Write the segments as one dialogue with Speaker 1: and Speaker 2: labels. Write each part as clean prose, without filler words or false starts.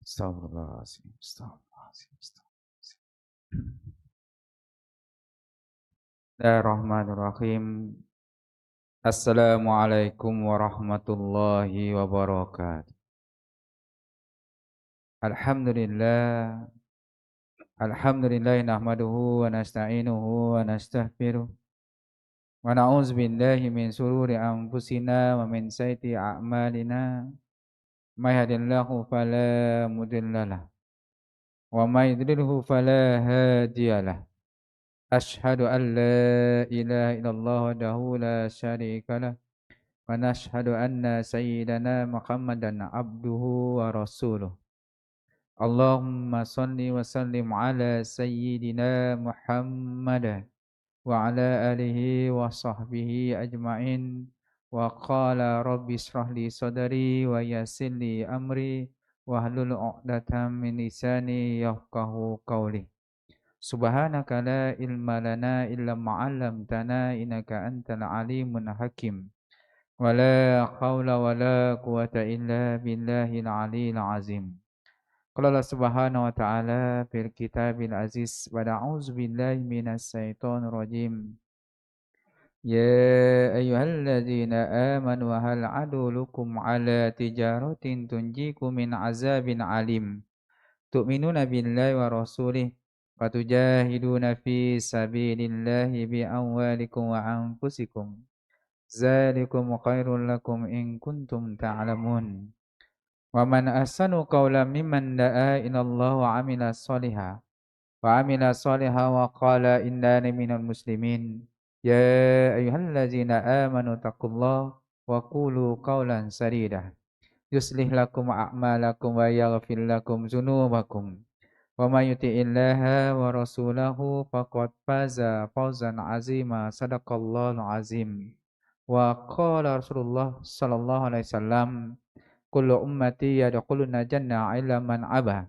Speaker 1: Astagfirullahaladzim, astagfirullahaladzim, astagfirullahaladzim. Bismillahirrahmanirrahim. Assalamualaikum warahmatullahi wabarakatuh. Alhamdulillah, alhamdulillah nahmaduhu wa nasta'inuhu wa nastaghfiruh wa na'udzu billahi min sururi anfusina wa min sayyiati a'malina. May yahdihillahu fala mudhillalah wa may yudlilhu fala hadiyalah. Ashhadu an la ilaha illallah wahdahu la syarika lah wa nashhadu anna sayyidana Muhammadan abduhu wa rasuluh. Allahumma salli wa sallim ala sayyidina Muhammad wa ala alihi wa sahbihi ajma'in. Wa qala rabbi israh li sadri wa yassir li amri wahlul 'uqdatam min lisani yafqahu qawli. Subhanaka la ilma lana illa ma 'allamtana innaka antal alimul hakim. Wala haula wala quwata illa billahil aliyil azim. Qala Allah Subhanahu wa ta'ala fil kitabil aziz wa a'udzu billahi minas syaitonir rajim. Ya ayyuhalladzina amanu hal adulukum ala tijaratin tunjikum min azabin alim. Tu'minuna billahi wa rasulih wa tujahiduna fi sabilillahi bi amwalikum wa anfusikum. Zalikum khairul lakum in kuntum ta'lamun. Wa man ahsanu qawlan mimman da'a ila Allah wa amila shaliha wa qala innani minal muslimin. Ya ayyuhallazina amanu taqullaha wa qulu qawlan sadida. Yuslih lakum a'malakum wa yaghfir lakum dzunubakum. Wa may yuti'illaha wa rasulahu faqad faza fawzan 'azima. Shadaqallahul 'azim. Wa qala Rasulullah sallallahu alaihi wasallam, kullu ummati yadkhuluna jannah illa man aba.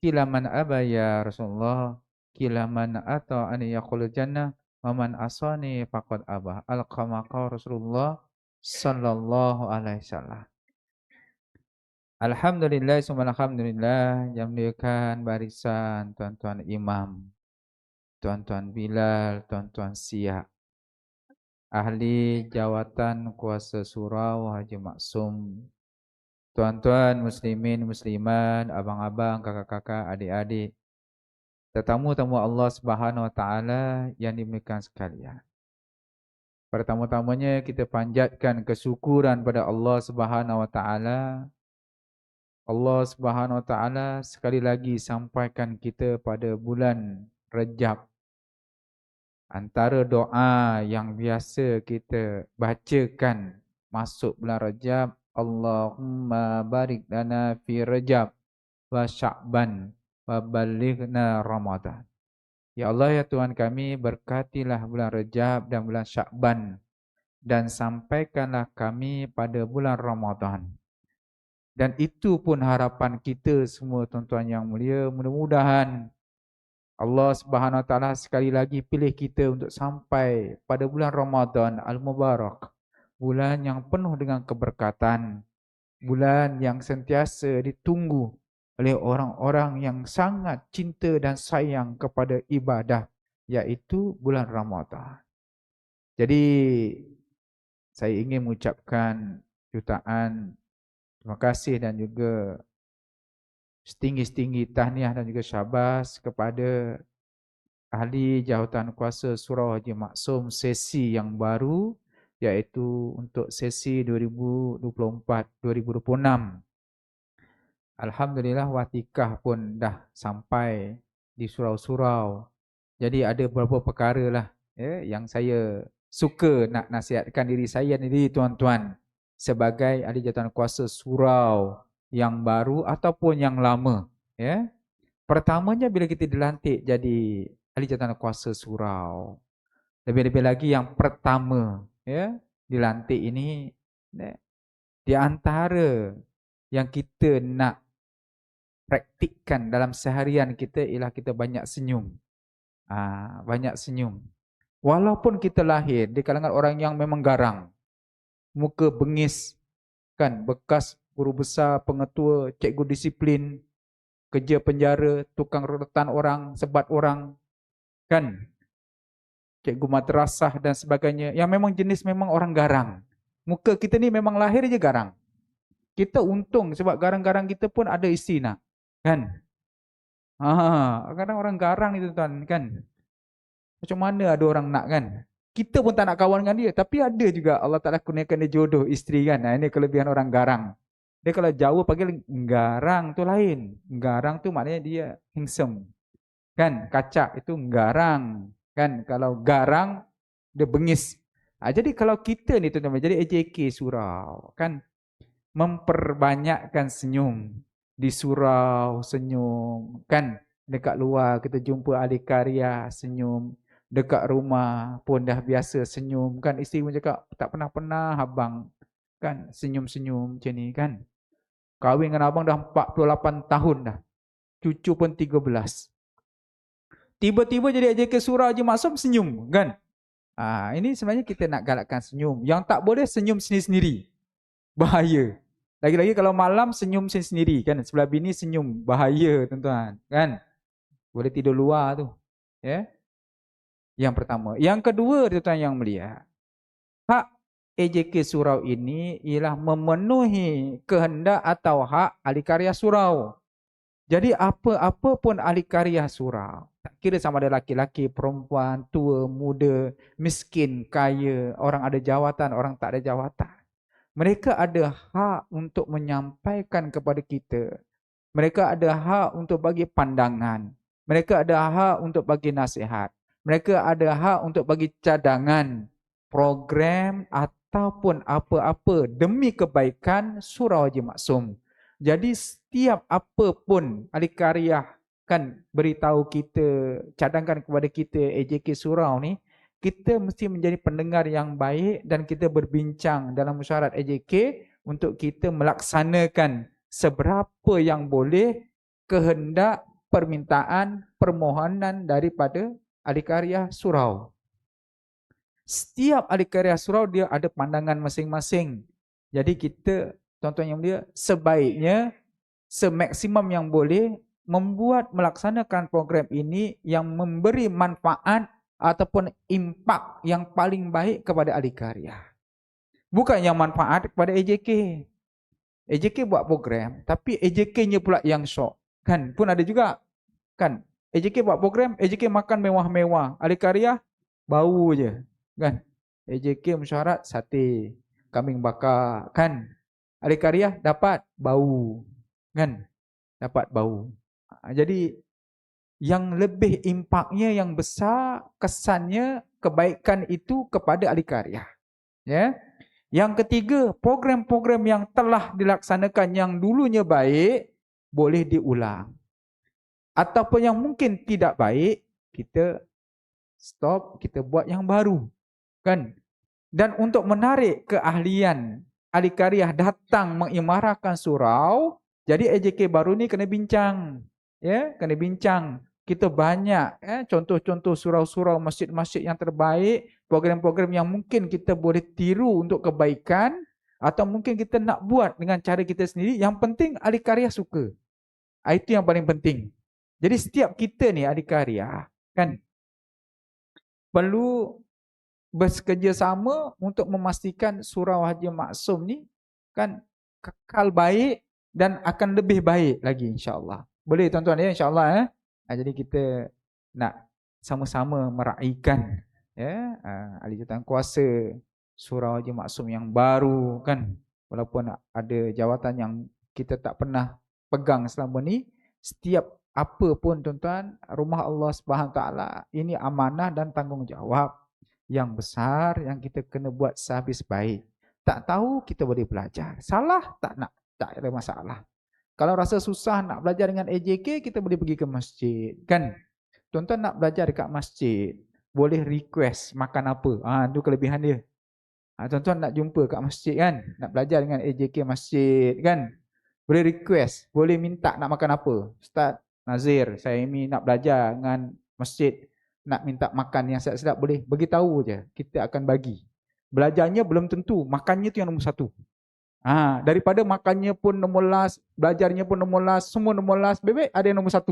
Speaker 1: Qila man aba ya Rasulullah? Qila man ata'ani yadkhulul jannah wa man asani faqad aba. Al-kama qala Rasulullah sallallahu alaihi wasallam. Alhamdulillah, alhamdulillah, yang muliakan barisan tuan-tuan imam, tuan-tuan Bilal, tuan-tuan Siak, ahli jawatan kuasa surau Haji Maksum, tuan-tuan muslimin, musliman, abang-abang, kakak-kakak, adik-adik, tetamu-tamu Allah Subhanahu wa taala yang dimuliakan sekalian. Pertama-tamanya kita panjatkan kesyukuran pada Allah Subhanahu wa taala. Allah Subhanahu wa taala sekali lagi sampaikan kita pada bulan Rejab. Antara doa yang biasa kita bacakan masuk bulan Rejab, Allahumma barik lana fi Rejab wa Sya'ban wa balighna Ramadan. Ya Allah, ya Tuhan kami, berkatilah bulan Rejab dan bulan Sya'ban dan sampaikanlah kami pada bulan Ramadan. Dan itu pun harapan kita semua tuan-tuan yang mulia. Mudah-mudahan Allah Subhanahu wa taala sekali lagi pilih kita untuk sampai pada bulan Ramadan Al-Mubarak. Bulan yang penuh dengan keberkatan. Bulan yang sentiasa ditunggu oleh orang-orang yang sangat cinta dan sayang kepada ibadah, iaitu bulan Ramadan. Jadi saya ingin mengucapkan jutaan terima kasih dan juga setinggi-tinggi tahniah dan juga syabas kepada ahli jawatan kuasa surau Haji Maksum sesi yang baru, iaitu untuk sesi 2024-2026. Alhamdulillah watikah pun dah sampai di surau-surau. Jadi ada beberapa perkara lah yang saya suka nak nasihatkan diri saya sendiri tuan-tuan, sebagai ahli jawatan kuasa surau yang baru ataupun yang lama. Pertamanya bila kita dilantik jadi ahli jawatan kuasa surau, lebih-lebih lagi yang pertama dilantik ini, di antara yang kita nak praktikkan dalam seharian kita ialah kita banyak senyum. Banyak senyum. Walaupun kita lahir di kalangan orang yang memang garang, muka bengis, kan, bekas guru besar, pengetua, cikgu disiplin, kerja penjara, tukang rotan orang, sebat orang, kan? Cikgu madrasah dan sebagainya. Yang memang jenis memang orang garang. Muka kita ni memang lahir je garang. Kita untung sebab garang-garang kita pun ada isteri nak. Kan? Kadang orang garang itu tuan kan. Macam mana ada orang nak kan? Kita pun tak nak kawan dengan dia. Tapi ada juga Allah Ta'ala kurniakan dia jodoh isteri kan. Ini kelebihan orang garang. Dia kalau jauh panggil garang tu lain. Garang tu maknanya dia handsome. Kan? Kacak itu garang. Kan? Kalau garang dia bengis. Jadi kalau kita ni tuan-tuan, jadi AJK surau. Kan? Memperbanyakkan senyum. Di surau senyum. Kan? Dekat luar kita jumpa ahli karya senyum. Dekat rumah pun dah biasa senyum. Kan isteri pun cakap tak pernah-pernah abang. Kan senyum-senyum macam ni kan. Kahwin dengan abang dah 48 tahun dah. Cucu pun 13. Tiba-tiba jadi AJK surau Haji Maksum senyum kan. Ini sebenarnya kita nak galakkan senyum. Yang tak boleh senyum sendiri-sendiri. Bahaya. Lagi-lagi kalau malam senyum sendiri kan. Sebelah bini senyum. Bahaya tuan-tuan. Kan. Boleh tidur luar tu. Ya. Yang pertama. Yang kedua tuan-tuan yang mulia. Hak AJK surau ini ialah memenuhi kehendak atau hak ahli karya surau. Jadi apa-apa pun ahli karya surau. Tak kira sama ada laki-laki, perempuan, tua, muda, miskin, kaya, orang ada jawatan, orang tak ada jawatan. Mereka ada hak untuk menyampaikan kepada kita. Mereka ada hak untuk bagi pandangan. Mereka ada hak untuk bagi nasihat. Mereka ada hak untuk bagi cadangan, program ataupun apa-apa demi kebaikan surau Haji Maksum. Jadi setiap apa pun ahli karya kan beritahu kita, cadangkan kepada kita AJK surau ni, kita mesti menjadi pendengar yang baik dan kita berbincang dalam mesyuarat AJK untuk kita melaksanakan seberapa yang boleh kehendak, permintaan, permohonan daripada ahli karya surau. Setiap ahli karya surau dia ada pandangan masing-masing. Jadi kita, tuan-tuan yang mulia, sebaiknya semaksimum yang boleh membuat melaksanakan program ini yang memberi manfaat ataupun impak yang paling baik kepada ahli karya. Bukan yang manfaat kepada AJK. AJK buat program, tapi AJK-nya pula yang syok. Kan? Pun ada juga. Kan? AJK buat program, AJK makan mewah-mewah. Ahli karya, bau je. Kan? AJK mesyuarat, sate. Kambing bakar. Kan? Ahli karya, dapat bau. Kan? Dapat bau. Jadi, yang lebih impaknya, yang besar, kesannya, kebaikan itu kepada ahli karya. Ya. Yang ketiga, program-program yang telah dilaksanakan yang dulunya baik, boleh diulang. Ataupun yang mungkin tidak baik, kita stop, kita buat yang baru. Kan? Dan untuk menarik keahlian ahli karya datang mengimarahkan surau, jadi AJK baru ni kena bincang. Ya, kena bincang. Kita banyak contoh-contoh surau-surau masjid-masjid yang terbaik, program-program yang mungkin kita boleh tiru untuk kebaikan, atau mungkin kita nak buat dengan cara kita sendiri. Yang penting ahli karya suka. Itu yang paling penting. Jadi setiap kita ni ahli karya kan perlu bekerjasama untuk memastikan surau Haji Maksum ni kan kekal baik dan akan lebih baik lagi insya-Allah. Boleh tuan-tuan ya insya-Allah Jadi kita nak sama-sama meraihkan ahli jawatan kuasa surau Haji Maksum yang baru kan, walaupun ada jawatan yang kita tak pernah pegang selama ni, setiap apa pun tuan-tuan, rumah Allah Subhanahu taala ini amanah dan tanggungjawab yang besar yang kita kena buat sehabis baik. Tak tahu kita boleh belajar. Salah tak ada masalah. Kalau rasa susah nak belajar dengan AJK, kita boleh pergi ke masjid. Kan? Tuan-tuan nak belajar dekat masjid, boleh request makan apa. Itu kelebihan dia. Tuan-tuan nak jumpa kat masjid kan? Nak belajar dengan AJK masjid kan? Boleh request, boleh minta nak makan apa. Ustaz Nazir, saya ini nak belajar dengan masjid, nak minta makan yang sedap-sedap, boleh beritahu je, kita akan bagi. Belajarnya belum tentu, makannya tu yang nombor satu. Daripada makannya pun nombor last, belajarnya pun nombor last, semua nombor last, bebek ada yang nombor 1.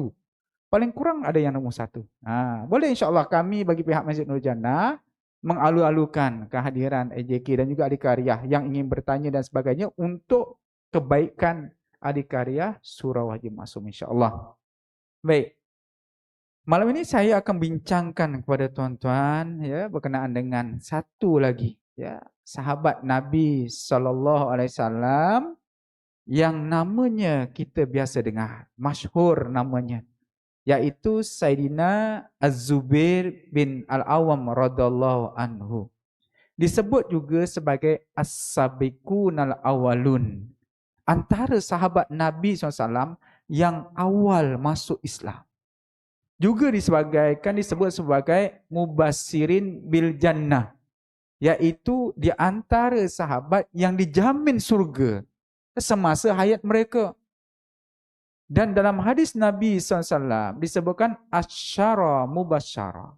Speaker 1: Paling kurang ada yang nombor 1. Boleh insyaAllah kami bagi pihak Masjid Nur Jannah mengalu-alukan kehadiran AJK dan juga Adhikarya yang ingin bertanya dan sebagainya untuk kebaikan Adhikarya Surau Haji Maksum insyaAllah. Baik. Malam ini saya akan bincangkan kepada tuan-tuan ya berkenaan dengan satu lagi ya sahabat Nabi SAW yang namanya kita biasa dengar, masyhur namanya, yaitu Sayyidina Az-Zubair bin Al-Awwam radhiyallahu anhu. Disebut juga sebagai As-Sabiqunal Awwalun. Antara sahabat Nabi SAW yang awal masuk Islam. Juga disebut sebagai Mubassirin bil Jannah. Iaitu di antara sahabat yang dijamin surga semasa hayat mereka. Dan dalam hadis Nabi SAW disebutkan Asyara Mubasyara.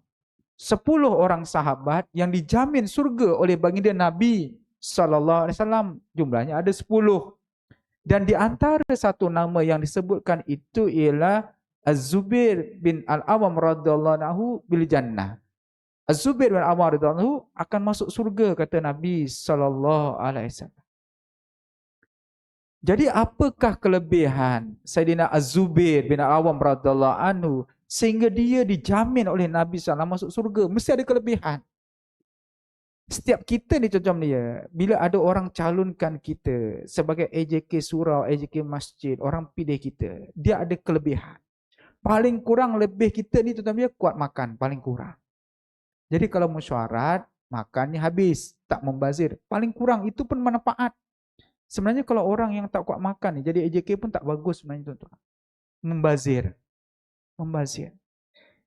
Speaker 1: 10 orang sahabat yang dijamin surga oleh baginda Nabi SAW. Jumlahnya ada 10. Dan di antara satu nama yang disebutkan itu ialah Az-Zubair bin Al-Awwam radhiyallahu anhu bil Jannah. Az-Zubair bin Al-Awwam radhiyallahu anhu akan masuk surga kata Nabi SAW. Jadi apakah kelebihan Sayyidina Az-Zubair bin Al-Awwam radhiyallahu anhu sehingga dia dijamin oleh Nabi SAW masuk surga? Mesti ada kelebihan. Setiap kita ni contoh dia, bila ada orang calonkan kita sebagai AJK surau, AJK masjid, orang pilih kita, dia ada kelebihan. Paling kurang lebih kita ni tuan-tuan dia kuat makan, paling kurang. Jadi kalau mesyuarat, makannya habis, tak membazir. Paling kurang itu pun manfaat. Sebenarnya kalau orang yang tak kuat makan ni, jadi AJK pun tak bagus sebenarnya tuan-tuan. Membazir.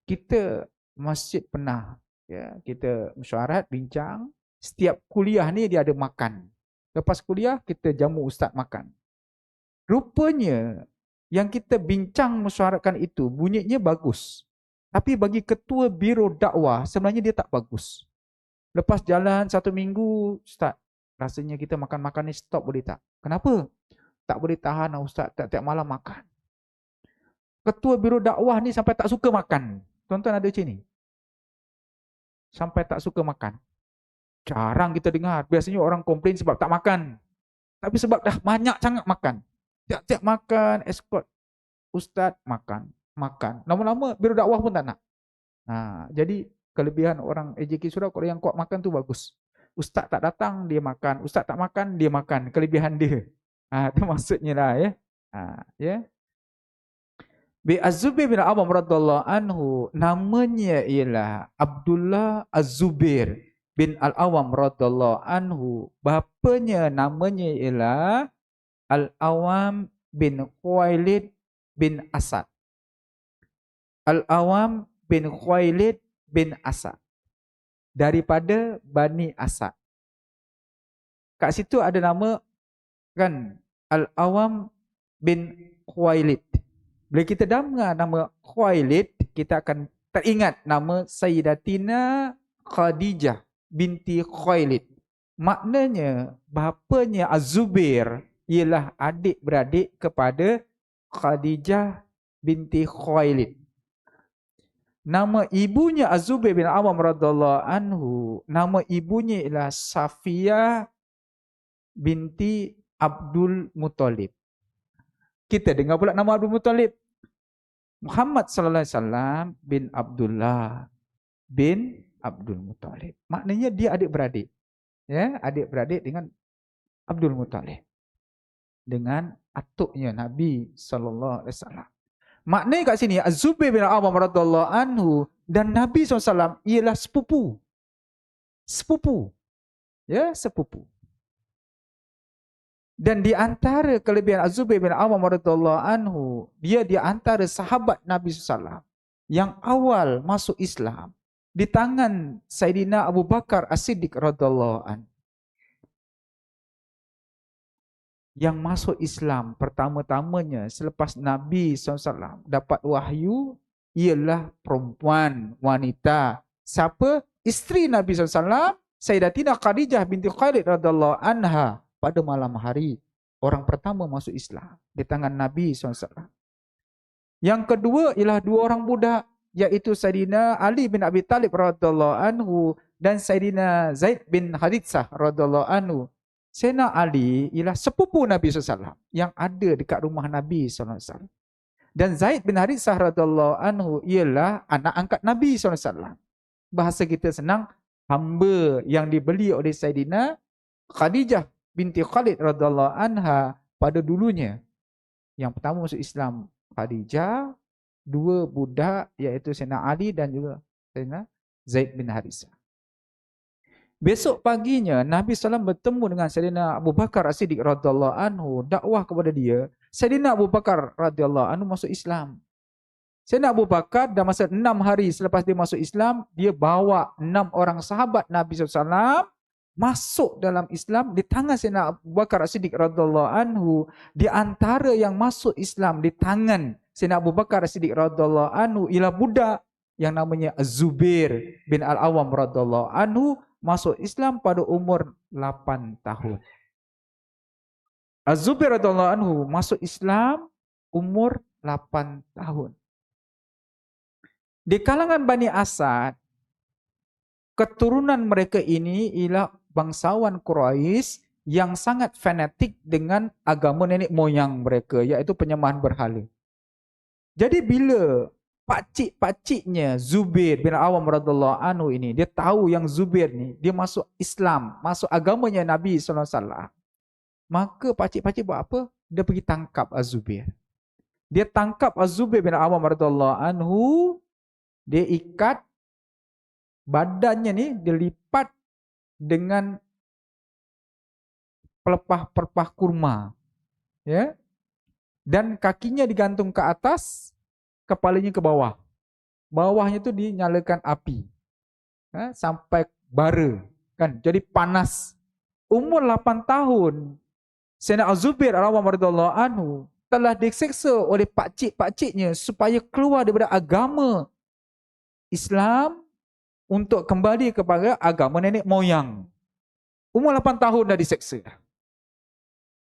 Speaker 1: Kita masjid pernah, ya, kita mesyuarat, bincang. Setiap kuliah ni dia ada makan. Lepas kuliah, kita jamu ustaz makan. Rupanya, yang kita bincang mesyuaratkan itu bunyinya bagus. Tapi bagi ketua biro dakwah sebenarnya dia tak bagus. Lepas jalan 1 minggu, ustaz, rasanya kita makan-makan ni stop boleh tak? Kenapa? Tak boleh tahan ustaz, tiap-tiap malam makan. Ketua biro dakwah ni sampai tak suka makan. Tuan-tuan ada macam ni? Sampai tak suka makan. Jarang kita dengar. Biasanya orang komplain sebab tak makan. Tapi sebab dah banyak sangat makan. Tiap-tiap makan, escort ustaz makan. Lama-lama biro dakwah pun tak nak. Jadi kelebihan orang AJK surau kalau yang kuat makan tu bagus. Ustaz tak datang, dia makan. Ustaz tak makan, dia makan. Kelebihan dia. Itu maksudnya lah ya. Ya. Bi Az-Zubair bin Awwam radhiyallahu anhu, namanya ialah Abdullah Az-Zubair bin Al-Awwam radhiyallahu anhu. Bapanya namanya ialah Al-Awwam bin Khuwailid bin Asad. Al-Awwam bin Khuwailid bin Asad. Daripada Bani Asad. Kat situ ada nama kan Al-Awwam bin Khuwailid. Bila kita dengar nama Khuwailid, kita akan teringat nama Sayyidatina Khadijah binti Khuwailid. Maknanya bapanya Az-Zubair ialah adik-beradik kepada Khadijah binti Khuwailid. Nama ibunya Az-Zubair bin Awwam radhiyallahu anhu, nama ibunya ialah Safiyah binti Abdul Muttalib. Kita dengar pula nama Abdul Muttalib. Muhammad sallallahu alaihi wasallam bin Abdullah bin Abdul Muttalib. Maknanya dia adik-beradik. Ya, adik-beradik dengan Abdul Muttalib. Dengan atuknya Nabi sallallahu alaihi wasallam. Maknanya kat sini Az-Zubair bin Awwam radhiyallahu anhu dan Nabi SAW ialah sepupu. Sepupu. Ya, sepupu. Dan di antara kelebihan Az-Zubair bin Awwam radhiyallahu anhu, dia di antara sahabat Nabi SAW yang awal masuk Islam di tangan Sayyidina Abu Bakar As-Siddiq radhiyallahu anhu. Yang masuk Islam pertama-tamanya selepas Nabi SAW dapat wahyu ialah perempuan, wanita. Siapa? Isteri Nabi SAW, Sayyidatina Khadijah binti Khuwailid radhiyallahu anha. pada malam hari. Orang pertama masuk Islam di tangan Nabi SAW. Yang kedua ialah dua orang budak, iaitu Sayyidina Ali bin Abi Talib radhiyallahu anhu dan Sayyidina Zaid bin Haritsah radhiyallahu anhu. Sayyidina Ali ialah sepupu Nabi SAW yang ada dekat rumah Nabi SAW. Dan Zaid bin Haritsah radhiyallahu anhu ialah anak angkat Nabi SAW. Bahasa kita senang, hamba yang dibeli oleh Sayyidina Khadijah binti Khalid radhiyallahu anha pada dulunya. Yang pertama masuk Islam Khadijah, dua budak iaitu Sayyidina Ali dan juga Sayyidina Zaid bin Haritsah. Besok paginya Nabi SAW bertemu dengan Sayyidina Abu Bakar As-Siddiq radhiyallahu anhu, dakwah kepada dia. Sayyidina Abu Bakar radhiyallahu anhu masuk Islam. Sayyidina Abu Bakar dah masa 6 hari selepas dia masuk Islam, dia bawa 6 orang sahabat Nabi SAW masuk dalam Islam di tangan Sayyidina Abu Bakar As-Siddiq radhiyallahu anhu. Di antara yang masuk Islam di tangan Sayyidina Abu Bakar As-Siddiq radhiyallahu anhu ialah budak yang namanya Az-Zubair bin Al-Awwam radhiyallahu anhu, masuk Islam pada umur 8 tahun. Az-Zubair radhiyallahu anhu masuk Islam umur 8 tahun. Di kalangan Bani Asad, keturunan mereka ini ialah bangsawan Quraisy yang sangat fanatik dengan agama nenek moyang mereka, iaitu penyembahan berhala. Jadi bila pakcik-pakciknya Zubair bin Awam radhiyallahu anhu ini, dia tahu yang Zubair ni dia masuk Islam, masuk agamanya Nabi SAW, maka pakcik-pakcik buat apa? Dia pergi tangkap Az-Zubair. Dia tangkap Az-Zubair bin Awam radhiyallahu anhu, dia ikat badannya ni, dia lipat dengan pelepah-pelepah kurma, ya, dan kakinya digantung ke atas, kepalanya ke bawah. Bawahnya tu dinyalakan api, sampai bara, kan, jadi panas. Umur 8 tahun, Sayyidina Az-Zubair radhiyallahu anhu telah diseksa oleh pakcik-pakciknya supaya keluar daripada agama Islam untuk kembali kepada agama nenek moyang. Umur 8 tahun dah diseksa.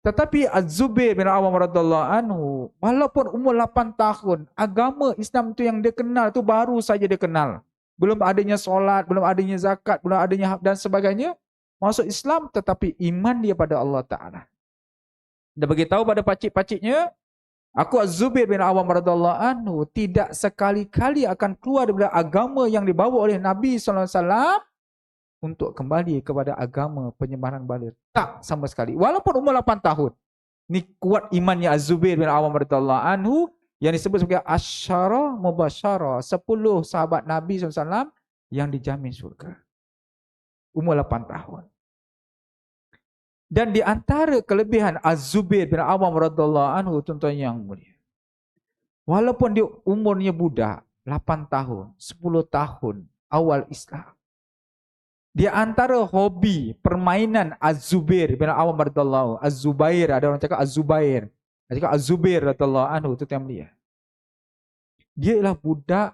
Speaker 1: Tetapi Az-Zubair bin Awam radhiyallahu anhu, walaupun umur 8 tahun, agama Islam tu yang dia kenal tu baru saja dia kenal. Belum adanya solat, belum adanya zakat, belum adanya dan sebagainya. Masuk Islam, tetapi iman dia pada Allah Ta'ala. Dia beritahu pada pakcik-pakciknya, aku Az-Zubair bin Awam radhiyallahu anhu tidak sekali-kali akan keluar daripada agama yang dibawa oleh Nabi SAW untuk kembali kepada agama penyembahan berhala. Tak sama sekali. Walaupun umur 8 tahun. Ni kuat imannya Az-Zubair bin Awam radhiyallahu anhu yang disebut sebagai Asyara Mubasyara, 10 sahabat Nabi SAW yang dijamin syurga. Umur 8 tahun. Dan di antara kelebihan Az-Zubair bin Awam radhiyallahu anhu, tuan-tuan yang mulia, walaupun dia umurnya budak, 8 tahun, 10 tahun awal Islam, di antara hobi permainan Az-Zubair bin Awam radhiyallahu, Az-Zubair, ada orang cakap Az-Zubair, ada cakap Az-Zubair radhiyallahu anhu, tuan-tuan yang mulia, dia ialah budak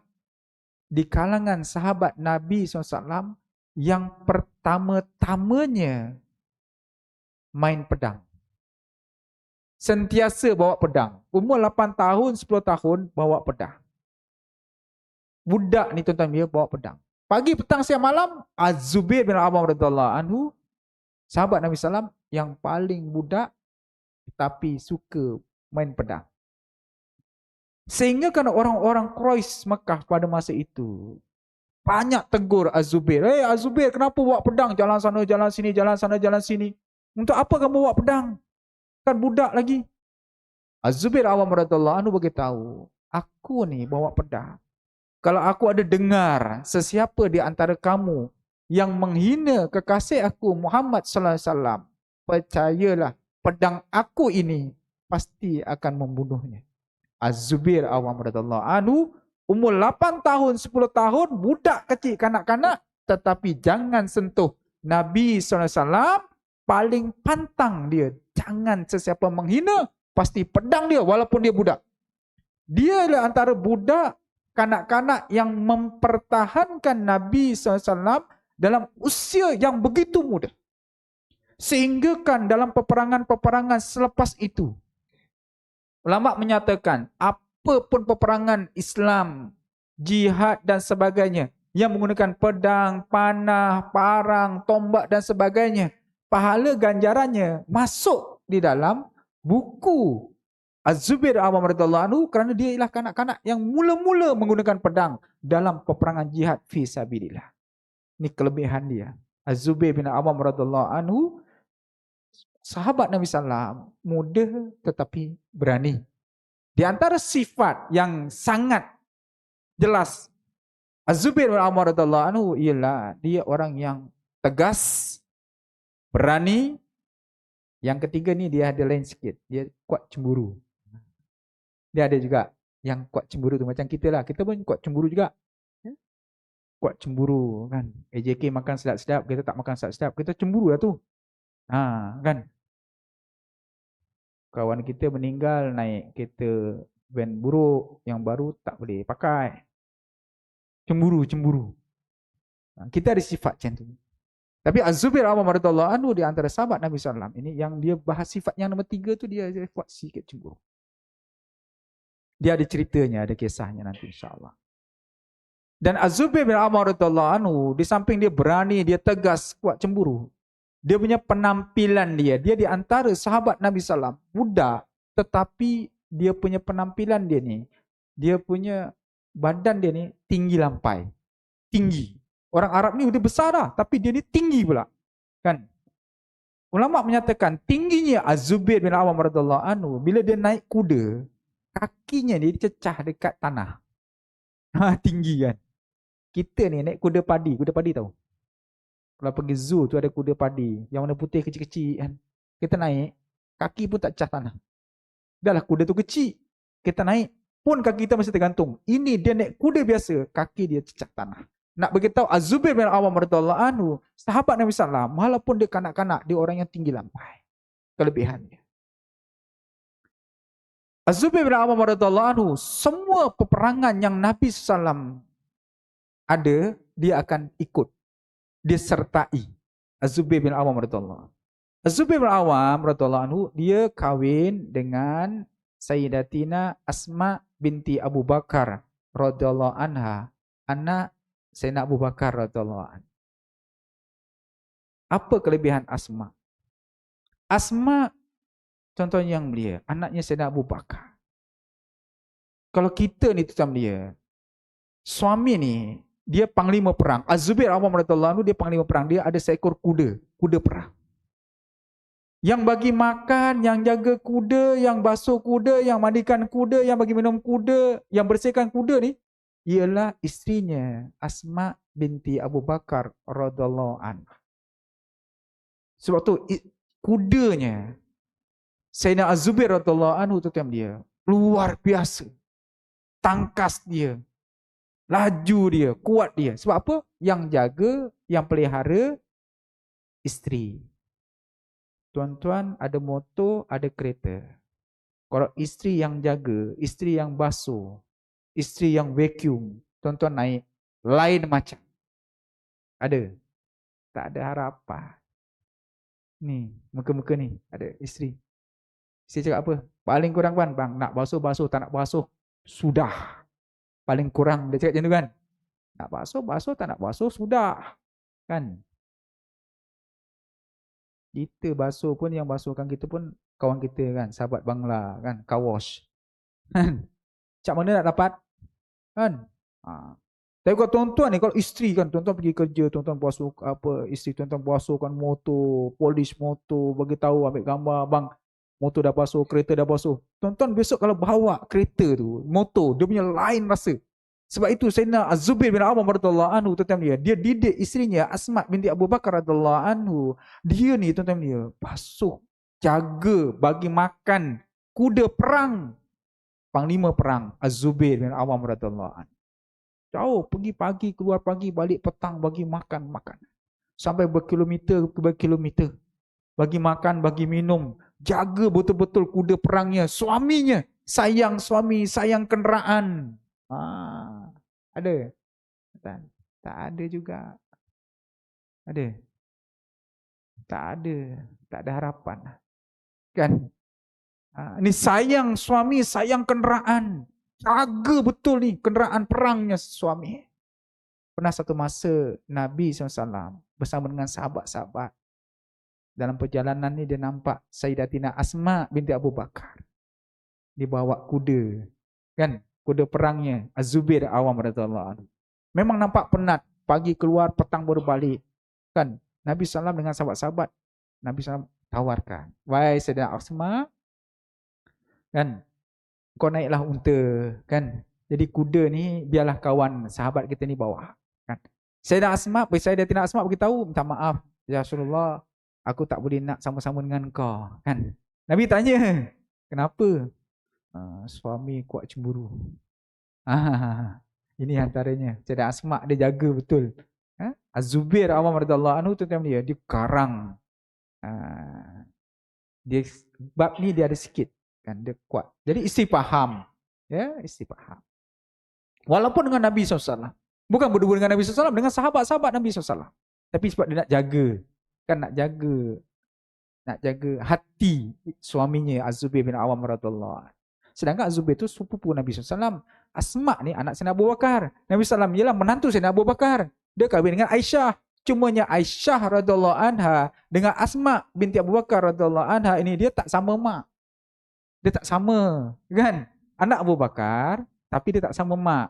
Speaker 1: di kalangan sahabat Nabi SAW yang pertama-tamanya main pedang. Sentiasa bawa pedang. Umur 8 tahun, 10 tahun bawa pedang. Budak ni tuan-tuan dia bawa pedang. Pagi, petang, siang, malam, Az-Zubair bin Awam radhiyallahu anhu, sahabat Nabi SAW yang paling budak tapi suka main pedang. Sehingga kan orang-orang Quraisy Mekah pada masa itu banyak tegur Az-Zubair. Az-Zubair, kenapa bawa pedang? Jalan sana, jalan sini, jalan sana, jalan sini. Untuk apa kamu bawa pedang? Kan budak lagi. Az-Zubair Awam radhiyallahu anhu beritahu, aku ni bawa pedang. Kalau aku ada dengar sesiapa di antara kamu yang menghina kekasih aku Muhammad sallallahu alaihi wasallam, percayalah pedang aku ini pasti akan membunuhnya. Az-Zubair Awam radhiyallahu anhu umur 8 tahun, 10 tahun, budak kecil, kanak-kanak, tetapi jangan sentuh Nabi sallallahu alaihi wasallam. Paling pantang dia, jangan sesiapa menghina, pasti pedang dia walaupun dia budak. Dia adalah antara budak kanak-kanak yang mempertahankan Nabi SAW dalam usia yang begitu muda. Sehingga kan dalam peperangan-peperangan selepas itu, ulama menyatakan apa pun peperangan Islam, jihad dan sebagainya yang menggunakan pedang, panah, parang, tombak dan sebagainya, pahala ganjarannya masuk di dalam buku Az-Zubair Awam radhiyallahu anhu kerana dia ialah kanak-kanak yang mula-mula menggunakan pedang dalam peperangan jihad fi sabilillah. Ini kelebihan dia. Az-Zubair bin Awam radhiyallahu anhu sahabat Nabi sallallahu muda tetapi berani. Di antara sifat yang sangat jelas Az-Zubair bin Awam radhiyallahu anhu ialah dia orang yang tegas, berani. Yang ketiga ni dia ada lain sikit, dia kuat cemburu. Dia ada juga yang kuat cemburu tu macam kita lah. Kita pun kuat cemburu juga. Kuat cemburu kan. AJK makan sedap-sedap, kita tak makan sedap-sedap. Kita cemburu lah tu. Kan. Kawan kita meninggal naik kereta van buruk yang baru tak boleh pakai. Cemburu. Kita ada sifat macam tu. Tapi Az-Zubair radhiyallahu anhu di antara sahabat Nabi SAW ini yang dia bahas sifat yang nombor 3 tu dia kuat sikit cemburu. Dia ada ceritanya, ada kisahnya nanti insya-Allah. Dan Az-Zubair bin Awam radhiyallahu anhu di samping dia berani, dia tegas, kuat cemburu. Dia punya penampilan dia di antara sahabat Nabi SAW, budak tetapi dia punya penampilan dia ni, dia punya badan dia ni tinggi lampai. Tinggi. Orang Arab ni udah besar dah, tapi dia ni tinggi pula. Kan? Ulama menyatakan tingginya Az-Zubair bin Awam radhiyallahu anhu bila dia naik kuda, kakinya dia cecah dekat tanah. Tinggi kan. Kita ni naik kuda padi tahu. Kalau pergi zoo tu ada kuda padi yang warna putih kecil-kecil kan. Kita naik, kaki pun tak cecah tanah. Dah lah kuda tu kecil. Kita naik pun kaki kita masih tergantung. Ini dia naik kuda biasa, kaki dia cecah tanah. Nak beritahu Az-Zubair bin Awam radhiyallahu anhu, sahabat Nabi sallallahu walaupun dia kanak-kanak, dia orang yang tinggi lampai. Kelebihannya. Az-Zubair bin Awam radhiyallahu anhu, semua peperangan yang Nabi sallallahu ada, dia akan ikut. Dia sertai. Az-Zubair bin Awam radhiyallahu anhu. Az-Zubair bin Awam radhiyallahu anhu, dia kahwin dengan Sayyidatina Asma binti Abu Bakar radhiyallahu anha, anak Sayyidina Abu Bakar radhiyallahu anhu. Apa kelebihan Asma? Asma contohnya yang mulia, anaknya Sayyidina Abu Bakar. Kalau kita ni tuan dia, suami ni dia panglima perang. Az-Zubair Awam radhiyallahu anhu dia panglima perang. Dia ada seekor kuda perang. Yang bagi makan, yang jaga kuda, yang basuh kuda, yang mandikan kuda, yang bagi minum kuda, yang bersihkan kuda ni ialah isterinya Asma binti Abu Bakar radhiyallahu anha. Sebab tu kudanya Sayyidina Az-Zubair radhiyallahu anhu tuan dia luar biasa. Tangkas dia, laju dia, kuat dia. Sebab apa? Yang jaga, yang pelihara isteri. Tuan-tuan ada motor, ada kereta. Kalau isteri yang jaga, isteri yang basuh, isteri yang vacuum, tuan-tuan naik lain macam. Ada? Tak ada harapan. Ni, muka-muka ni ada isteri. Isteri cakap apa? Paling kurang bang, nak basuh, tak nak basuh, sudah. Paling kurang dia cakap macam tu kan. Nak basuh, tak nak basuh, sudah. Kan? Kita basuh pun, yang basuhkan kita pun kawan kita kan, sahabat Bangla kan, kawash. Kan? Cak mana nak dapat? Kan? Tapi kalau tuan-tuan ni, kalau isteri kan, tuan-tuan pergi kerja, tuan-tuan basuh apa, isteri tuan-tuan basuhkan motor, polish motor, bagi tahu, ambil gambar, bang, motor dah basuh, kereta dah basuh. Tuan-tuan besok kalau bawa kereta tu, motor, dia punya lain rasa. Sebab itu Sayyidina Az-Zubair bin Awam radhiyallahu anhu, tuan-tuan dia didik isterinya Asma binti Abu Bakar radhiyallahu anhu. Dia ni tuan-tuan dia basuh, jaga, bagi makan kuda perang. Panglima perang Az-Zubair bin Awam radhiyallahu anhu. Jauh, pergi pagi, keluar pagi, balik petang, bagi makan. Sampai berkilometer. Bagi makan, bagi minum. Jaga betul-betul kuda perangnya. Suaminya, sayang suami, sayang kenderaan. Ada? Tak ada juga. Ada? Tak ada. Tak ada harapan. Kan? Ini sayang suami, sayang kenderaan. Jaga betul ni kenderaan perangnya suami. Pernah satu masa Nabi SAW bersama dengan sahabat-sahabat. Dalam perjalanan ni dia nampak Sayyidatina Asma binti Abu Bakar. Dia bawa kuda. Kan? Kuda perangnya. Az-Zubair Awam radhiyallahu anhu. Memang nampak penat. Pagi keluar, petang baru balik. Kan? Nabi SAW dengan sahabat-sahabat. Nabi SAW tawarkan. Wahai Sayyidatina Asma. Kan? Kau naiklah unta. Kan? Jadi kuda ni biarlah kawan sahabat kita ni bawa. Kan? Sayyidatina Asma beritahu, minta maaf. Ya Rasulullah, aku tak boleh nak sama-sama dengan kau. Kan? Nabi tanya, kenapa? Suami kuat cemburu. Ini antaranya. Sayyidatina Asma dia jaga betul. Az-Zubair Awam radhiyallahu anhu tu dia karang. Dia bab ni dia ada sikit. Kan? Dia kuat. Jadi istifaham. Ya, istifaham. Walaupun dengan Nabi SAW. Bukan berdua dengan Nabi SAW, dengan sahabat-sahabat Nabi SAW. Tapi sebab dia nak jaga. Kan nak jaga hati suaminya Az-Zubair bin Awam radhiyallahu anhu. Sedangkan Az-Zubair itu sepupu Nabi SAW. Asma ni anak Sayyidina Abu Bakar. Nabi SAW ialah menantu Sayyidina Abu Bakar. Dia kahwin dengan Aisyah. Cumanya Aisyah radhiyallahu anha dengan Asma binti Abu Bakar radhiyallahu anha ini dia tak sama mak. Dia tak sama. Kan? Anak Abu Bakar tapi dia tak sama mak.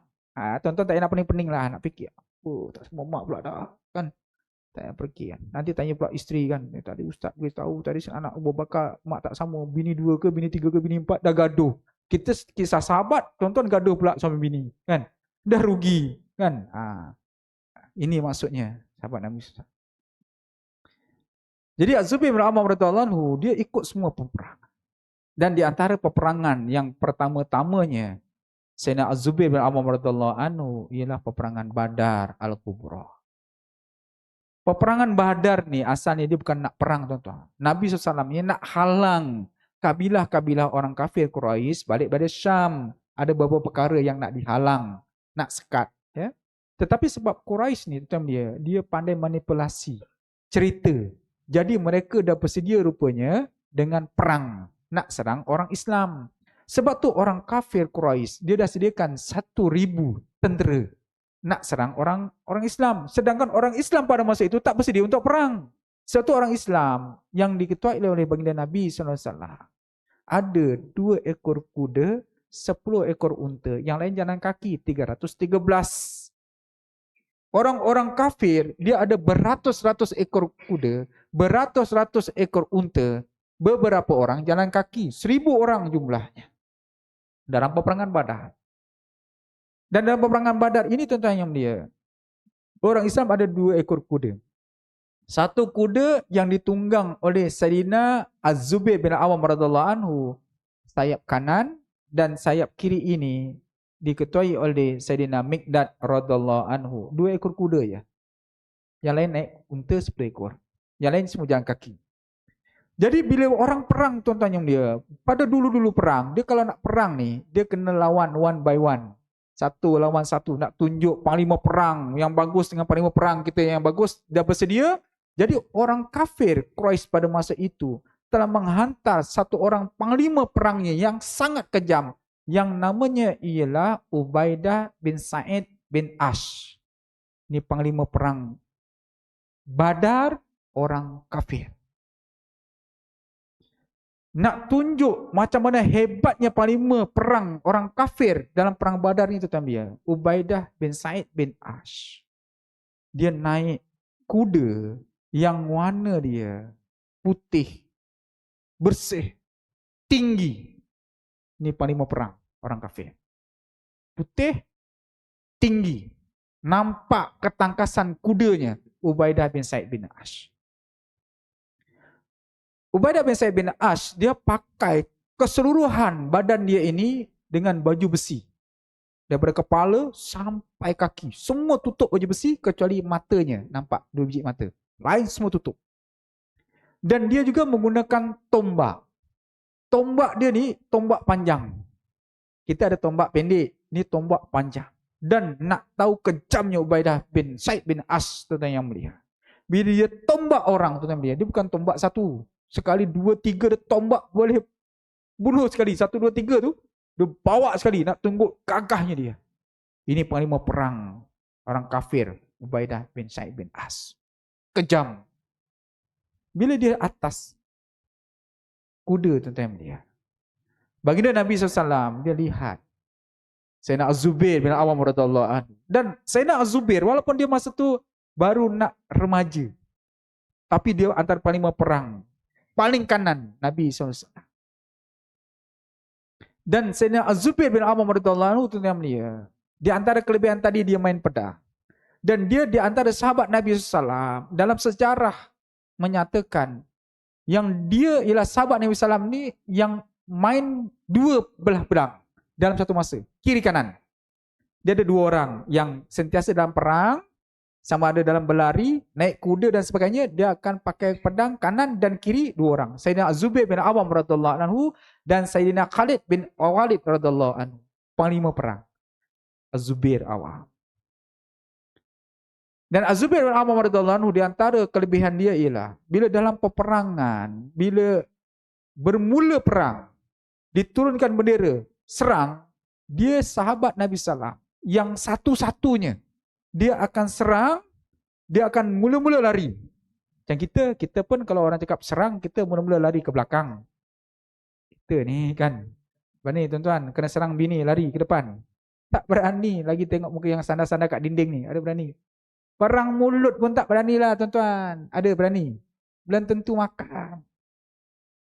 Speaker 1: Tuan-tuan tak payah nak pening-pening lah. Nak fikir. Tak sama mak pula dah. Kan? Tak payah pergi kan. Nanti tanya pula isteri kan. Tadi ustaz beritahu tadi anak Abu Bakar mak tak sama. Bini 2 ke, bini 3 ke, bini 4 dah gaduh. Kita kisah sahabat, tuan-tuan gaduh pula suami bini. Kan? Dah rugi. Kan? Ini maksudnya. Sahabat Nabi SAW. Jadi Az-Zubair bin Awam radhiyallahu anhu dia ikut semua peperangan. Dan di antara peperangan yang pertama-tamanya Sayyidina Az-Zubair bin Awam radhiyallahu anhu ialah peperangan Badar Al-Kubra. Peperangan Badar ni asalnya dia bukan nak perang tuan-tuan. Nabi SAW ni nak halang kabilah-kabilah orang kafir Quraisy balik pada Syam. Ada beberapa perkara yang nak dihalang, nak sekat. Ya? Tetapi sebab Quraisy ni tuan-tuan dia pandai manipulasi cerita. Jadi mereka dah bersedia rupanya dengan perang. Nak serang orang Islam. Sebab tu orang kafir Quraisy dia dah sediakan 1,000 tentera nak serang orang Islam. Sedangkan orang Islam pada masa itu tak bersedia untuk perang. Satu orang Islam yang diketuai oleh baginda Nabi SAW. Ada 2 ekor kuda, 10 ekor unta. Yang lain jalan kaki, 313. Orang-orang kafir dia ada beratus-ratus ekor kuda, beratus-ratus ekor unta. Beberapa orang jalan kaki, 1,000 orang jumlahnya. Dalam peperangan Badar. Dan dalam peperangan Badar ini tuan-tuan yang mulia, orang Islam ada 2 ekor kuda. Satu kuda yang ditunggang oleh Sayyidina Az-Zubair bin Awam radhiyallahu anhu, sayap kanan dan sayap kiri ini diketuai oleh Sayyidina Miqdad radhiyallahu anhu. 2 ekor kuda ya. Yang lain naik unta 10 ekor. Yang lain semua jalan kaki. Jadi bila orang perang tuan-tuan yang dia, pada dulu-dulu perang, dia kalau nak perang ni, dia kena lawan one by one. Satu lawan satu, nak tunjuk panglima perang yang bagus dengan panglima perang kita yang bagus, dah bersedia. Jadi orang kafir Quraisy pada masa itu telah menghantar satu orang panglima perangnya yang sangat kejam, yang namanya ialah Ubaidah bin Sa'id bin Ash. Ini panglima perang Badar orang kafir. Nak tunjuk macam mana hebatnya panglima perang orang kafir dalam perang Badar ni tuan-tuan dia. Ubaidah bin Sa'id bin Ash. Dia naik kuda yang warna dia putih, bersih, tinggi. Ini panglima perang orang kafir. Putih, tinggi. Nampak ketangkasan kudanya Ubaidah bin Sa'id bin Ash. Ubaidah bin Sa'id bin Ash, dia pakai keseluruhan badan dia ini dengan baju besi. Daripada kepala sampai kaki. Semua tutup baju besi kecuali matanya. Nampak 2 biji mata. Lain semua tutup. Dan dia juga menggunakan tombak. Tombak dia ni tombak panjang. Kita ada tombak pendek. Ni tombak panjang. Dan nak tahu kejamnya Ubaidah bin Sa'id bin Ash tuan-tuan yang mulia. Bila dia tombak orang, tuan-tuan, dia bukan tombak satu. Sekali, dua, tiga, dia tombak boleh bunuh sekali. Satu, dua, tiga tu, dia bawa sekali, nak tunggu gagahnya dia. Ini panglima perang orang kafir, Ubaidah bin Sa'id bin As. Kejam. Bila dia atas kuda, tuan-tuan dia, baginda Nabi SAW, dia lihat Sayyidina Az-Zubair bin Awam radhiyallahu anhu. Dan Sayyidina Az-Zubair, walaupun dia masa tu baru nak remaja, tapi dia antara panglima perang paling kanan Nabi SAW. Dan Sayyidina Az-Zubair bin Awam radhiyallahu anhu, tuan-tuan dia, di antara kelebihan tadi dia main pedang. Dan dia di antara sahabat Nabi SAW dalam sejarah menyatakan yang dia ialah sahabat Nabi SAW ni yang main dua belah pedang dalam satu masa, kiri kanan. Dia ada dua orang yang sentiasa dalam perang, sama ada dalam berlari, naik kuda dan sebagainya, dia akan pakai pedang kanan dan kiri dua orang. Sayyidina Az-Zubair bin Awam radhiyallahu anhu dan Sayyidina Khalid bin Walid radhiyallahu anhu, panglima perang. Az-Zubair Awam. Dan Az-Zubair bin Awam radhiyallahu anhu, di antara kelebihan dia ialah bila dalam peperangan, bila bermula perang, diturunkan bendera, serang, dia sahabat Nabi SAW yang satu-satunya dia akan serang, dia akan mula-mula lari. Macam kita pun kalau orang cakap serang, kita mula-mula lari ke belakang. Kita ni kan, ni tuan-tuan, kena serang bini, lari ke depan. Tak berani lagi tengok muka yang sandar-sandar kat dinding ni, ada berani. Perang mulut pun tak beranilah tuan-tuan, ada berani. Belum tentu makan.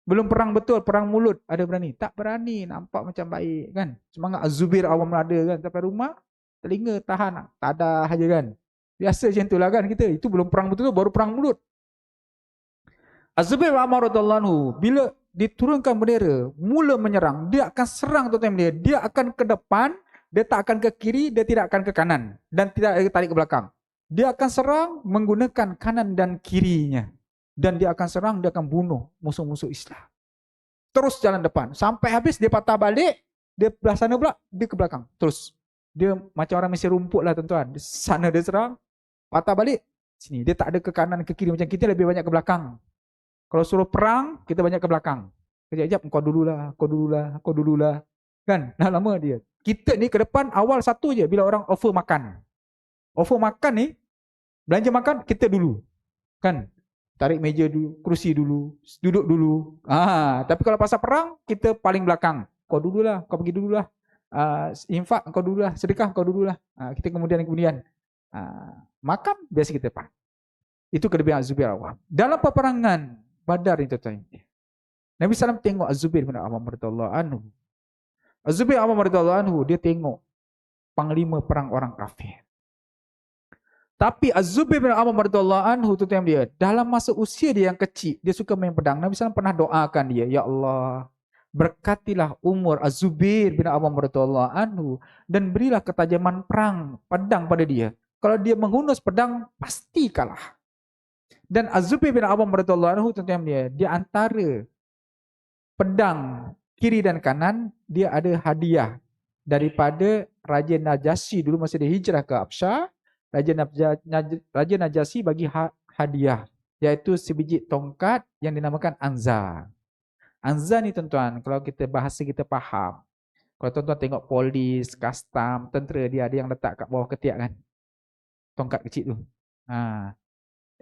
Speaker 1: Belum perang betul, perang mulut ada berani. Tak berani, nampak macam baik kan. Semangat Az-Zubair Awam ada kan. Sampai rumah, telinga tahan, tadah aja kan. Biasa macam itulah kan kita. Itu belum perang betul, baru perang mulut. Az-Zubair Awam radhiyallahu anhu, bila diturunkan bendera, mula menyerang, dia akan serang tuan-tuan dia. Dia akan ke depan, dia tak akan ke kiri, dia tidak akan ke kanan. Dan tidak tarik ke belakang. Dia akan serang menggunakan kanan dan kirinya. Dan dia akan serang, dia akan bunuh musuh-musuh Islam. Terus jalan depan. Sampai habis, dia patah balik. Dia belah sana pula, dia ke belakang. Terus. Dia macam orang Mesir rumput lah tuan-tuan. Di sana dia serang, patah balik. Sini. Dia tak ada ke kanan, ke kiri. Macam kita lebih banyak ke belakang. Kalau suruh perang, kita banyak ke belakang. Kejap-kejap, kau dululah, kau dululah, kau dululah. Kan? Dah lama dia. Kita ni ke depan, awal satu je. Bila orang offer makan. Offer makan ni, belanja makan, kita dulu. Kan? Tarik meja dulu, kerusi dulu, duduk dulu. Tapi kalau pasal perang, kita paling belakang. Kau dululah, kau pergi dululah. Infak kau dululah, sedekah kau dululah. Kita kemudian. Makan, biasa kita depan. Itu kelebihan Az-Zubair Awam. Dalam peperangan Badar itu tuan. Nabi SAW tengok Az-Zubair bin Awam radhiyallahu anhu. Az-Zubair Awam radhiyallahu anhu, dia tengok panglima perang orang kafir. Tapi Az-Zubair bin Awam radhiyallahu anhu, tuan-tuan dia, dalam masa usia dia yang kecil, dia suka main pedang. Nabi SAW pernah doakan dia, ya Allah, berkatilah umur Az-Zubair bin Awam radhiyallahu anhu dan berilah ketajaman perang pedang pada dia. Kalau dia menghunus pedang, pasti kalah. Dan Az-Zubair bin Awam radhiyallahu anhu, tuan-tuan dia, di antara pedang kiri dan kanan, dia ada hadiah daripada Raja Najasyi dulu masa dia hijrah ke Habsyah. Raja Najasyi bagi hadiah, iaitu sebiji tongkat yang dinamakan Anza. Anza ni tuan-tuan, kalau kita bahasa kita faham. Kalau tuan-tuan tengok polis, kastam, tentera, dia ada yang letak kat bawah ketiak kan. Tongkat kecil tu.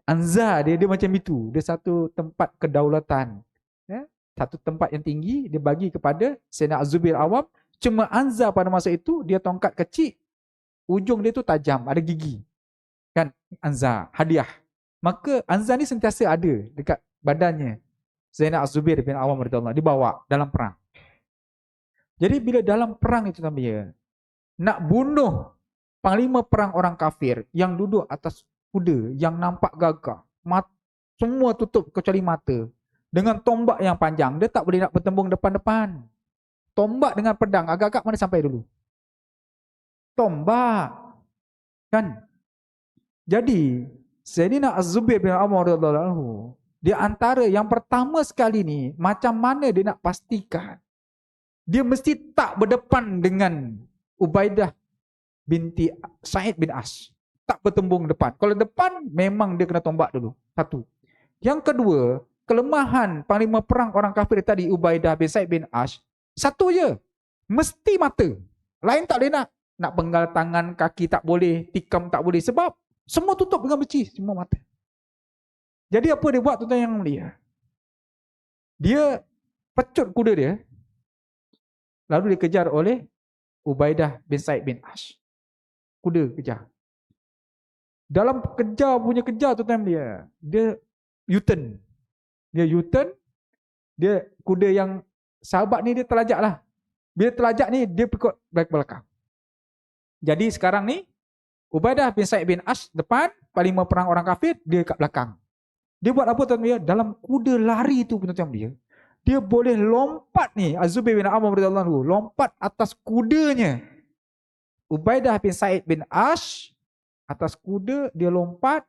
Speaker 1: Anza dia macam itu. Dia satu tempat kedaulatan. Ya? Satu tempat yang tinggi, dia bagi kepada Sayyidina Az-Zubair Awam. Cuma Anza pada masa itu, dia tongkat kecil. Ujung dia tu tajam, ada gigi. Kan? Anza, hadiah. Maka Anza ni sentiasa ada dekat badannya Sayyidina Az-Zubair bin Awam radhiyallahu anhu, dibawa dalam perang. Jadi bila dalam perang itu namanya, nak bunuh panglima perang orang kafir yang duduk atas kuda, yang nampak gagah, semua tutup kecuali mata, dengan tombak yang panjang, dia tak boleh nak bertembung depan-depan. Tombak dengan pedang, agak-agak mana sampai dulu? Tombak. Kan? Jadi, Sayyidina Az-Zubair bin Awam radhiyallahu anhu, di antara yang pertama sekali ni, macam mana dia nak pastikan dia mesti tak berdepan dengan Ubaidah binti Sa'id bin As. tak bertembung depan. Kalau depan, memang dia kena tombak dulu. Satu. Yang kedua, kelemahan panglima perang orang kafir tadi, Ubaidah bin Sa'id bin Ash, satu je. Mesti mata. Lain tak boleh nak. Nak penggal tangan, kaki tak boleh, tikam tak boleh. Sebab semua tutup dengan beci, semua mata. Jadi apa dia buat tuan-tuan yang mulia? Dia pecut kuda dia, lalu dikejar oleh Ubaidah bin Sa'id bin Ash. Kuda kejar. Dalam kejar tuan-tuan dia U-turn. Dia U-turn, dia kuda yang sahabat ni dia terlajak lah. Bila terlajak ni, dia pikut belakang. Jadi sekarang ni, Ubaidah bin Sa'id bin Ash depan, panglima perang orang kafir, dia kat belakang. Dia buat apa tuan-tuan? Dalam kuda lari tu tuan-tuan dia boleh lompat ni, Az-Zubair bin Awwam radhiyallahu anhu, lompat atas kudanya. Ubaidah bin Sa'id bin Ash, atas kuda, dia lompat,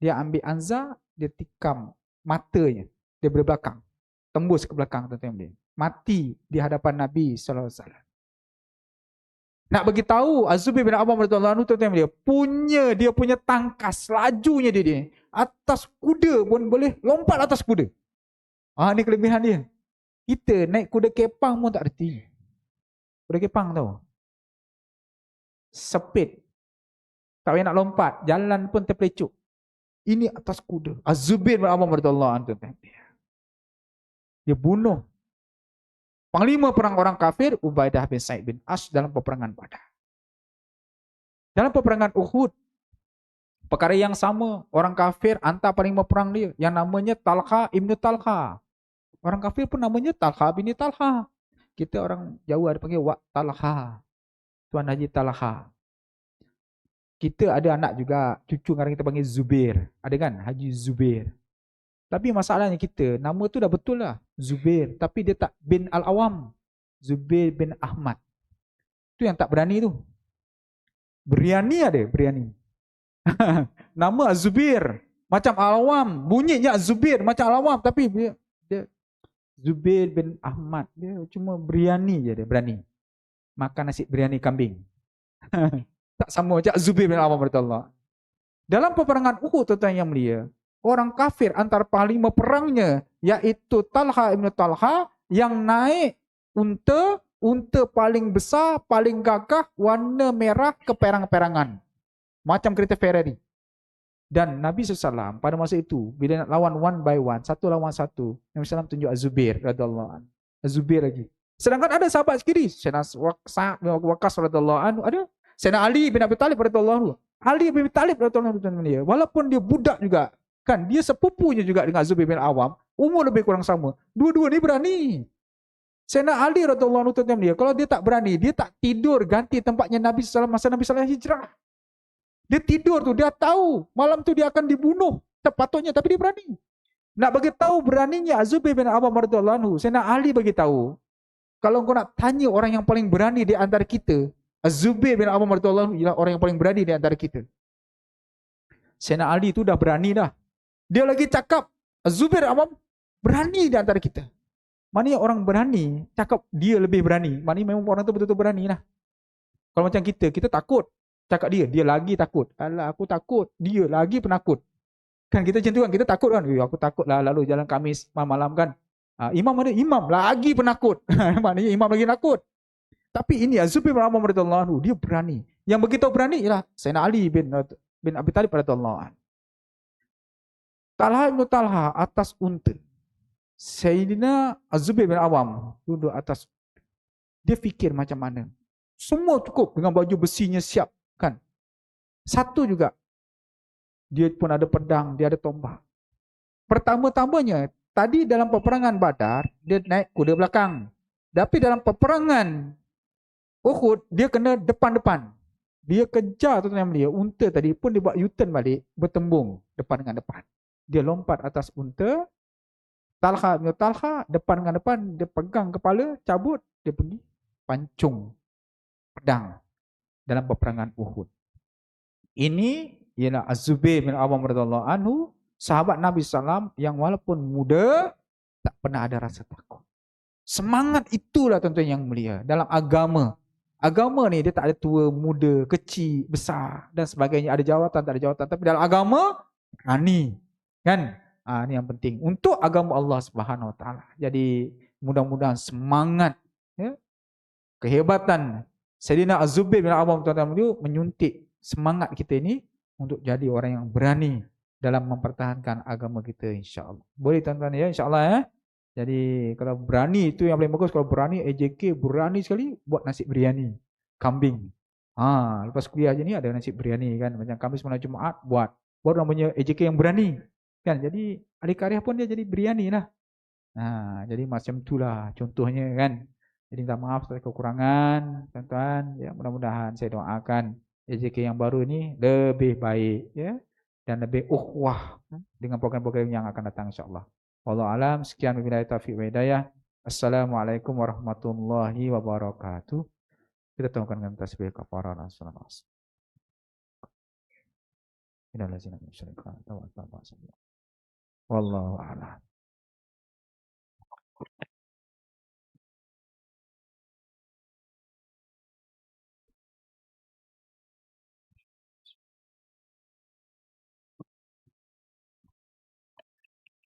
Speaker 1: dia ambil anza, dia tikam matanya, dia berbelakang, tembus ke belakang tuan-tuan. Mati di hadapan Nabi sallallahu alaihi wasallam. Nak bagi tahu Az-Zubair bin Awwam radhiyallahu anhu tuan-tuan dia punya tangkas, lajunya dia atas kuda pun boleh lompat atas kuda. Ni kelebihan dia. Kita naik kuda kepang pun tak reti. Kuda kepang tahu. Sepit. Tak payah nak lompat, jalan pun terpelecuk. Ini atas kuda. Az-Zubair bin Awwam radhiyallahu anhu tuan-tuan. Dia bunuh panglima perang orang kafir Ubaidah bin Sa'id bin Ash dalam peperangan Badar. Dalam peperangan Uhud, perkara yang sama, orang kafir hantar panglima perang dia yang namanya Talha ibn Talha. Orang kafir pun namanya Talha bin Talha. Kita orang Jawa ada panggil Wak Talha. Tuan Haji Talha. Kita ada anak juga, cucu sekarang kita panggil Zubair. Ada kan? Haji Zubair. Tapi masalahnya kita, nama tu dah betul lah. Zubair. Tapi dia tak bin Al-Awam. Zubair bin Ahmad. Tu yang tak berani tu. Beriani ada, beriani. Nama Zubair. Macam Al-Awam. Bunyinya Zubair macam Al-Awam. Tapi dia Zubair bin Ahmad. Dia cuma beriani je dia, berani. Makan nasi beriani kambing. Tak sama macam Zubair bin Awwam radhiyallahu. Dalam peperangan Uhud tuan-tuan yang mulia, orang kafir antara panglima perangnya iaitu Talha ibn Talha yang naik unta paling besar, paling gagah, warna merah keperang-perangan. Macam kereta Ferrari. Dan Nabi SAW pada masa itu, bila nak lawan one by one, satu lawan satu, Nabi SAW tunjuk Az-Zubair radhiyallahu anhu. Az-Zubair lagi. Sedangkan ada sahabat sekiri, Sayyidina Waqqas radhiyallahu anhu, ada Sayyidina Ali bin Abi Talib radhiyallahu anhu. Ali bin Abi Talib radhiyallahu anhu, walaupun dia budak juga, kan dia sepupunya juga dengan Zubair bin Awam, umur lebih kurang sama. Dua-dua ni berani. Sayyidina Ali radhiyallahu anhu, kalau dia tak berani, dia tak tidur ganti tempatnya Nabi SAW masa Nabi SAW hijrah. Dia tidur tu, dia tahu malam tu dia akan dibunuh sepatutnya, tapi dia berani. Nak bagi tahu beraninya Zubair bin Awam radhiyallahu anhu, Sayyidina Ali bagi tahu, kalau kau nak tanya orang yang paling berani di antara kita, Az-Zubair bin Awwam radhiyallahu anhu ialah orang yang paling berani di antara kita. Sayyidina Ali tu dah berani dah. Dia lagi cakap Az-Zubair bin Awwam berani di antara kita. Maknanya orang berani cakap dia lebih berani. Maknanya memang orang tu betul-betul berani lah. Kalau macam kita takut. Cakap dia lagi takut. Alah aku takut, dia lagi penakut. Kan kita macam tu kan, kita takut kan. Aku takut lah lalu jalan Khamis malam-malam kan. Imam ada, imam lagi penakut. Maknanya imam lagi nakut. Tapi ini Az-Zubair bin Awwam radhiyallahu anhu, dia berani. Yang begitu berani ialah Sayyidina Ali bin Abi Talib radhiyallahu anhu. Talha bin Talha atas unta. Sayyidina Az-Zubair bin Awwam duduk atas. Dia fikir macam mana. Semua cukup dengan baju besinya siap kan. Satu juga. Dia pun ada pedang, dia ada tombak. Pertama-tamanya, tadi dalam peperangan Badar, dia naik kuda belakang. Tapi dalam peperangan Uhud, dia kena depan-depan. Dia kejar tuan-tuan dia. Unta tadi pun dia buat U-turn balik, bertembung depan dengan depan. Dia lompat atas unta. Talha bin Talha, depan dengan depan, dia pegang kepala, cabut, dia pergi pancung pedang dalam peperangan Uhud. Ini ialah Az-Zubair bin Awwam radhiyallahu anhu, sahabat Nabi SAW yang walaupun muda, tak pernah ada rasa takut. Semangat itulah tuan-tuan yang mulia dalam agama. Agama ni dia tak ada tua, muda, kecil, besar dan sebagainya. Ada jawatan, tak ada jawatan. Tapi dalam agama, berani. Kan? Ni yang penting. Untuk agama Allah Subhanahu Wa Taala. Jadi mudah-mudahan semangat, ya, kehebatan Sayyidina Az-Zubair bin Awam tuan-tuan itu menyuntik semangat kita ini untuk jadi orang yang berani dalam mempertahankan agama kita, insya-Allah. Boleh tuan-tuan ya, insya-Allah ya. Jadi kalau berani itu yang paling bagus. Kalau berani AJK berani sekali buat nasi biryani kambing. Lepas kuliah aja ni ada nasi biryani kan, macam Khamis malam Jumaat buat. Baru namanya AJK yang berani. Kan jadi ahli karya pun dia jadi biryani lah. Jadi macam itulah contohnya kan. Jadi minta maaf atas kekurangan tuan-tuan ya, mudah-mudahan saya doakan AJK yang baru ini lebih baik ya dan lebih ukhuwah dengan program-program yang akan datang insyaallah. Wallahu alam, sekian wabillahi taufiq wa hidayah. Assalamualaikum warahmatullahi wabarakatuh. Kita temukan dengan tasbih kafarah sallallahu alaihi wasallam. Wallahu a'lam.